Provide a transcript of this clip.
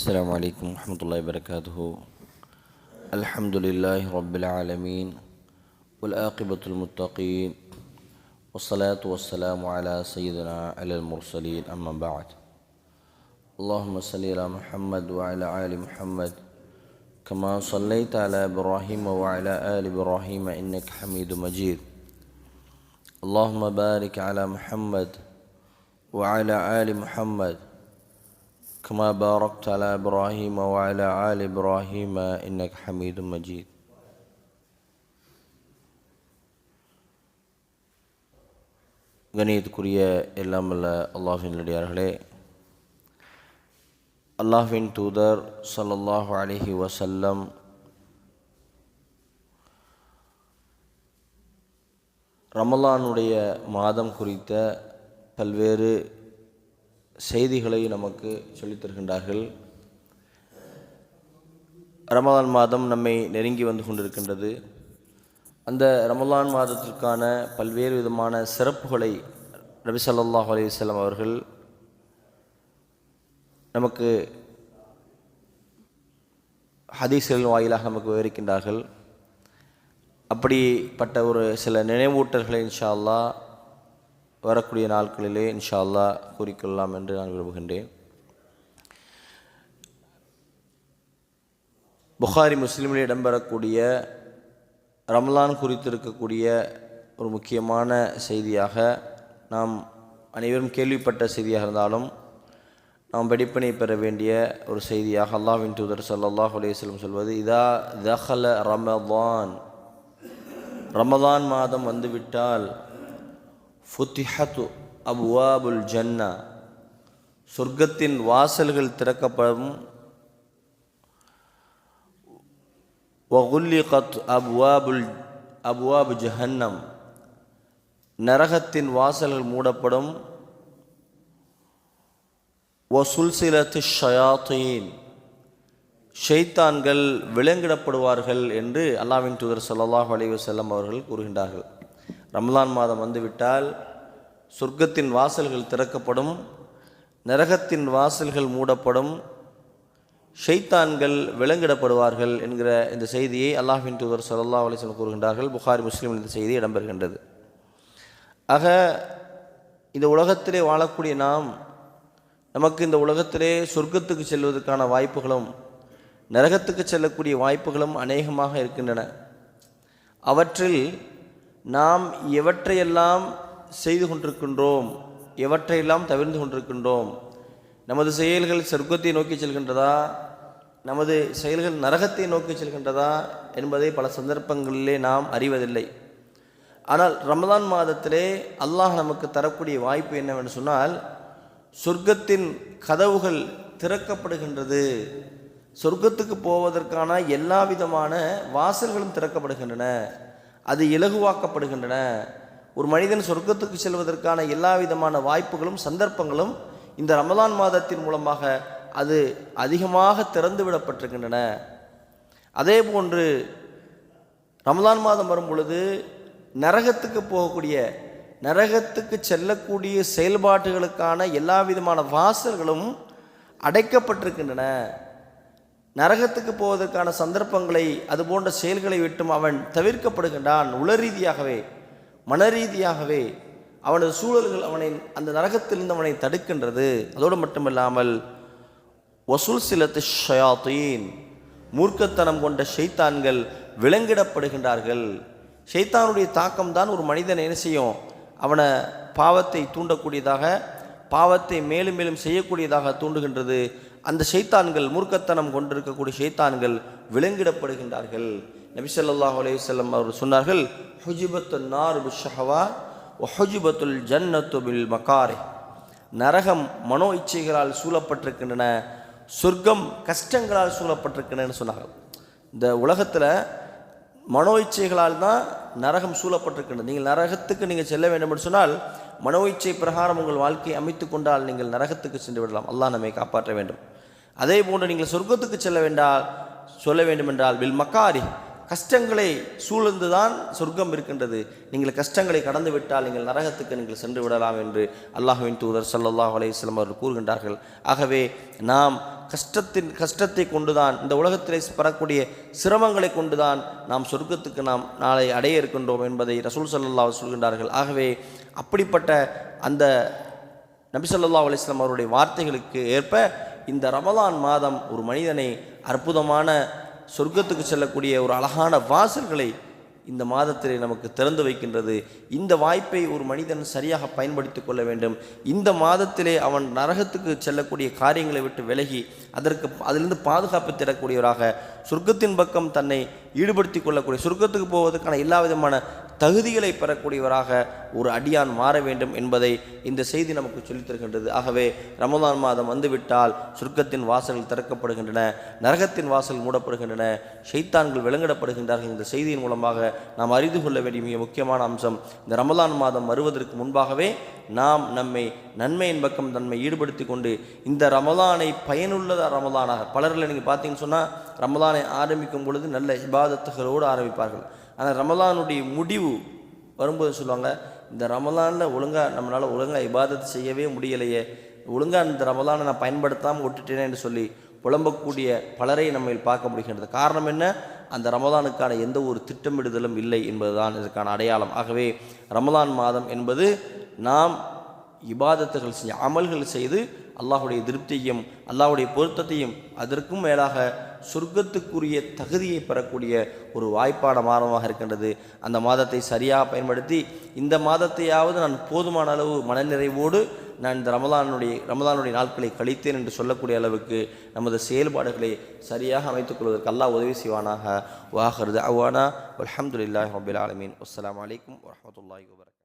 السلام عليكم ورحمة الله وبركاته. الحمد لله رب العالمين والعاقبة للمتقين والصلاة والسلام على سيدنا على المرسلين أما بعد. اللهم صل على محمد وعلى آل محمد كما صليت على إبراهيم وعلى آل إبراهيم إنك حميد مجيد. اللهم بارك على محمد وعلى آل محمد كما باركت على إبراهيم وعلى آل إبراهيم إنك حميد مجيد. கணியத்துக்குரிய எல்லாம் வல்ல அல்லாஹ்வின் நல்லடியார்களே, அல்லாஹ்வின் தூதர் ஸல்லல்லாஹு அலைஹி வஸல்லம் ரமலானுடைய மாதம் குறித்த பல்வேறு செய்திகளை நமக்கு சொல்லித் தருகின்றார்கள். ரமலான் மாதம் நம்மை நெருங்கி வந்து கொண்டிருக்கின்றது. அந்த ரமலான் மாதத்திற்கான பல்வேறு விதமான சிறப்புகளை நபி ஸல்லல்லாஹு அலைஹி வஸல்லம் அவர்கள் நமக்கு ஹதீஸ்களின் வாயிலாக நமக்கு விவரிக்கின்றார்கள். அப்படிப்பட்ட ஒரு சில நினைவூட்டல்களை இன்ஷா அல்லாஹ் வரக்கூடிய நாட்களிலே இன்ஷா அல்லாஹ் கூறிக்கொள்ளலாம் என்று நான் விரும்புகின்றேன். புகாரி முஸ்லிமில் இடம்பெறக்கூடிய ரமலான் குறித்திருக்கக்கூடிய ஒரு முக்கியமான செய்தியாக, நாம் அனைவரும் கேள்விப்பட்ட செய்தியாக இருந்தாலும் நாம் படிப்பினை பெற வேண்டிய ஒரு செய்தியாக அல்லாஹ்வின் தூதர் ஸல்லல்லாஹு அலைஹி வஸல்லம் சொல்வது, இதா தஹல ரமலான், ரமலான் மாதம் வந்துவிட்டால் ஃபுத்திஹத்து அப்வாபுல் ஜன்னா, சொர்க்கத்தின் வாசல்கள் திறக்கப்படும். வகுல்லிகத் அப்வாபு ஜஹன்னம், நரகத்தின் வாசல்கள் மூடப்படும். வசுல்சிலத்து ஷயாத்தீன், ஷைத்தான்கள் விலங்கிடப்படுவார்கள் என்று அல்லாஹ்வின் தூதர் ஸல்லல்லாஹு அலைஹி வஸல்லம் அவர்கள் கூறுகின்றார்கள். ரமலான் மாதம் வந்துவிட்டால் சொர்க்கத்தின் வாசல்கள் திறக்கப்படும், நரகத்தின் வாசல்கள் மூடப்படும், ஷைத்தான்கள் விலங்கிடப்படுவார்கள் என்கிற இந்த செய்தியை அல்லாஹ்வின் தூதர் ஸல்லல்லாஹு அலைஹி வஸல்லம் கூறுகின்றார்கள். புகாரி முஸ்லிம் இந்த செய்தி இடம்பெறுகின்றது. ஆக இந்த உலகத்திலே வாழக்கூடிய நாம், நமக்கு இந்த உலகத்திலே சொர்க்கத்துக்கு செல்வதற்கான வாய்ப்புகளும் நரகத்துக்கு செல்லக்கூடிய வாய்ப்புகளும் அநேகமாக இருக்கின்றன. அவற்றில் நாம் எவற்றையெல்லாம் செய்து கொண்டிருக்கின்றோம், எவற்றையெல்லாம் தவிர்த்து கொண்டிருக்கின்றோம், நமது செயல்கள் சொர்க்கத்தை நோக்கி செல்கின்றதா, நமது செயல்கள் நரகத்தை நோக்கி செல்கின்றதா என்பதை பல சந்தர்ப்பங்களிலே நாம் அறிவதில்லை. ஆனால் ரமலான் மாதத்திலே அல்லாஹ் நமக்கு தரக்கூடிய வாய்ப்பு என்னவென்று சொன்னால், சொர்க்கத்தின் கதவுகள் திறக்கப்படுகின்றது. சொர்க்கத்துக்கு போவதற்கான எல்லா விதமான வாசல்களும் திறக்கப்படுகின்றன, அது இலகுவாக்கப்படுகின்றன. ஒரு மனிதன் சொர்க்கத்துக்கு செல்வதற்கான எல்லா விதமான வாய்ப்புகளும் சந்தர்ப்பங்களும் இந்த ரமலான் மாதத்தின் மூலமாக அது அதிகமாக திறந்து விடப்பட்டிருக்கின்றன. அதே போன்று ரமலான் மாதம் வரும் பொழுது நரகத்துக்கு போகக்கூடிய, நரகத்துக்கு செல்லக்கூடிய செயல்பாட்டுகளுக்கான எல்லா விதமான வாசல்களும் அடைக்கப்பட்டிருக்கின்றன. நரகத்துக்கு போவதற்கான சந்தர்ப்பங்களை, அது போன்ற செயல்களை விட்டும் அவன் தவிர்க்கப்படுகின்றான். உளரீதியாகவே மனரீதியாகவே அவனது சூழல்கள் அவனை அந்த நரகத்திலிருந்து அவனை தடுக்கின்றது. அதோடு மட்டுமில்லாமல் வசுல்சிலத்து ஷயாத்தீன், மூர்க்கத்தனம் கொண்ட ஷைத்தான்கள் விலங்கிடப்படுகின்றார்கள். ஷைத்தானுடைய தாக்கம்தான் ஒரு மனிதனை என்ன செய்யும், அவனை பாவத்தை தூண்டக்கூடியதாக, பாவத்தை மேலும் மேலும் செய்யக்கூடியதாக தூண்டுகின்றது. அந்த ஷைத்தான்கள், மூர்க்கத்தனம் கொண்டிருக்கக்கூடிய ஷைத்தான்கள் விலங்கிடப்படுகின்றார்கள். நபி ஸல்லல்லாஹு அலைஹி வஸல்லம் அவர்கள் சொன்னார்கள், ஹுஜிபத்துன் நார் பிஷ்ஷஹவாத் வ ஹுஜிபத்துல் ஜன்னத்து பில் மகாரிஹ், நரகம் மனோ இச்சைகளால் சூழப்பட்டிருக்கின்றன, சொர்க்கம் கஷ்டங்களால் சூழப்பட்டிருக்கின்றன சொன்னார்கள். இந்த உலகத்தில் மனோ இச்சைகளால் தான் நரகம் சூழப்பட்டிருக்கின்றது. நீங்கள் நரகத்துக்கு நீங்கள் செல்ல வேண்டும் என்று சொன்னால் மனோ இச்சை பிரகாரம் உங்கள் வாழ்க்கையை அமைத்து கொண்டால் நீங்கள் நரகத்துக்கு சென்று விடலாம். அல்லாஹ் நம்மை காப்பாற்ற வேண்டும். அதே போன்று நீங்கள் சொர்க்கத்துக்கு சொல்ல வேண்டும் என்றால் பில் மக்காரி, கஷ்டங்களை சூழ்ந்துதான் சொர்க்கம் இருக்கின்றது, நீங்கள் கஷ்டங்களை கடந்து விட்டால் நீங்கள் நரகத்துக்கு நீங்கள் சென்று விடலாம் என்று அல்லாஹ்வின் தூதர் ஸல்லல்லாஹு அலைஹி வஸல்லம் அவர்கள் கூறுகின்றார்கள். ஆகவே நாம் கஷ்டத்தை கொண்டுதான், இந்த உலகத்திலே பெறக்கூடிய சிரமங்களை கொண்டுதான் நாம் சொர்க்கத்துக்கு நாம் நாளை அடைய இருக்கின்றோம் என்பதை ரசூல் ஸல்லல்லாஹு அலைஹி வஸல்லம் சொல்கின்றார்கள். ஆகவே அப்படிப்பட்ட அந்த நபி ஸல்லல்லாஹு அலைஹி வஸல்லம் அவருடைய வார்த்தைகளுக்கு ஏற்ப இந்த ரமலான் மாதம் ஒரு மனிதனை அற்புதமான சொர்க்கத்துக்கு செல்லக்கூடிய ஒரு அழகான வாசல்களை இந்த மாதத்திலே நமக்கு திறந்து வைக்கின்றது. இந்த வாய்ப்பை ஒரு மனிதன் சரியாக பயன்படுத்தி கொள்ள வேண்டும். இந்த மாதத்திலே அவன் நரகத்துக்கு செல்லக்கூடிய காரியங்களை விட்டு விலகி அதிலிருந்து பாதுகாப்பு தரக்கூடியவராக சொர்க்கத்தின் பக்கம் தன்னை ஈடுபடுத்தி கொள்ளக்கூடிய, சொர்க்கத்துக்கு போவதற்கான எல்லா விதமான தகுதிகளை பெறக்கூடியவராக ஒரு அடியான் மாற வேண்டும் என்பதை இந்த செய்தி நமக்கு சொல்லித் தருகின்றது. ஆகவே ரமலான் மாதம் வந்துவிட்டால் சொர்க்கத்தின் வாசல்கள் திறக்கப்படுகின்றன, நரகத்தின் வாசல் மூடப்படுகின்றன, ஷைத்தான்கள் விலங்கிடப்படுகின்றார்கள். இந்த செய்தியின் மூலமாக நாம் அறிந்து கொள்ள வேண்டிய மிக முக்கியமான அம்சம், இந்த ரமலான் மாதம் வருவதற்கு முன்பாகவே நாம் நம்மை நன்மையின் பக்கம் தன்மை ஈடுபடுத்தி கொண்டு இந்த ரமலானை பயனுள்ள ரமலானாக, பலர்களை நீங்கள் பார்த்தீங்கன்னு சொன்னால் ரமலானை ஆரம்பிக்கும் பொழுது நல்ல இபாதத்துகளோடு ஆரம்பிப்பார்கள். ஆனால் ரமலானுடைய முடிவு வரும்போது சொல்லுவாங்க, இந்த ரமலானில் நம்மளால் இபாதத்து செய்யவே முடியலையே, ஒழுங்காக இந்த ரமலானை நான் பயன்படுத்தாமல் விட்டுட்டேனே என்று சொல்லி புலம்பக்கூடிய பலரை நம்ம பார்க்க முடிகின்றது. காரணம் என்ன? அந்த ரமலானுக்கான எந்த ஒரு திட்டமிடுதலும் இல்லை என்பதுதான் இதற்கான அடையாளம். ஆகவே ரமலான் மாதம் என்பது நாம் இபாதத்துகள் செய்ய, அமல்கள் செய்து அல்லாஹுடைய திருப்தியையும் அல்லாஹுடைய பொருத்தத்தையும் அதற்கும் மேலாக சொர்க்கத்துக்குரிய தகுதியை பெறக்கூடிய ஒரு வாய்ப்பான மாதமாக இருக்கின்றது. அந்த மாதத்தை சரியாக பயன்படுத்தி இந்த மாதத்தையாவது நான் போதுமான அளவு மனநிறைவோடு நான் இந்த ரமலானுடைய நாட்களை கழித்தேன் என்று சொல்லக்கூடிய அளவுக்கு நமது செயல்பாடுகளை சரியாக அமைத்துக் கொள்வதற்கு அல்லாஹ் உதவி செய்வானாக. வாஹிரு தஅவானா வல்ஹம்துலில்லாஹி ரப்பில் ஆலமீன். அஸ்ஸலாமு அலைக்கும் வரஹ்மத்துல்லாஹி வபரகாத்துஹு.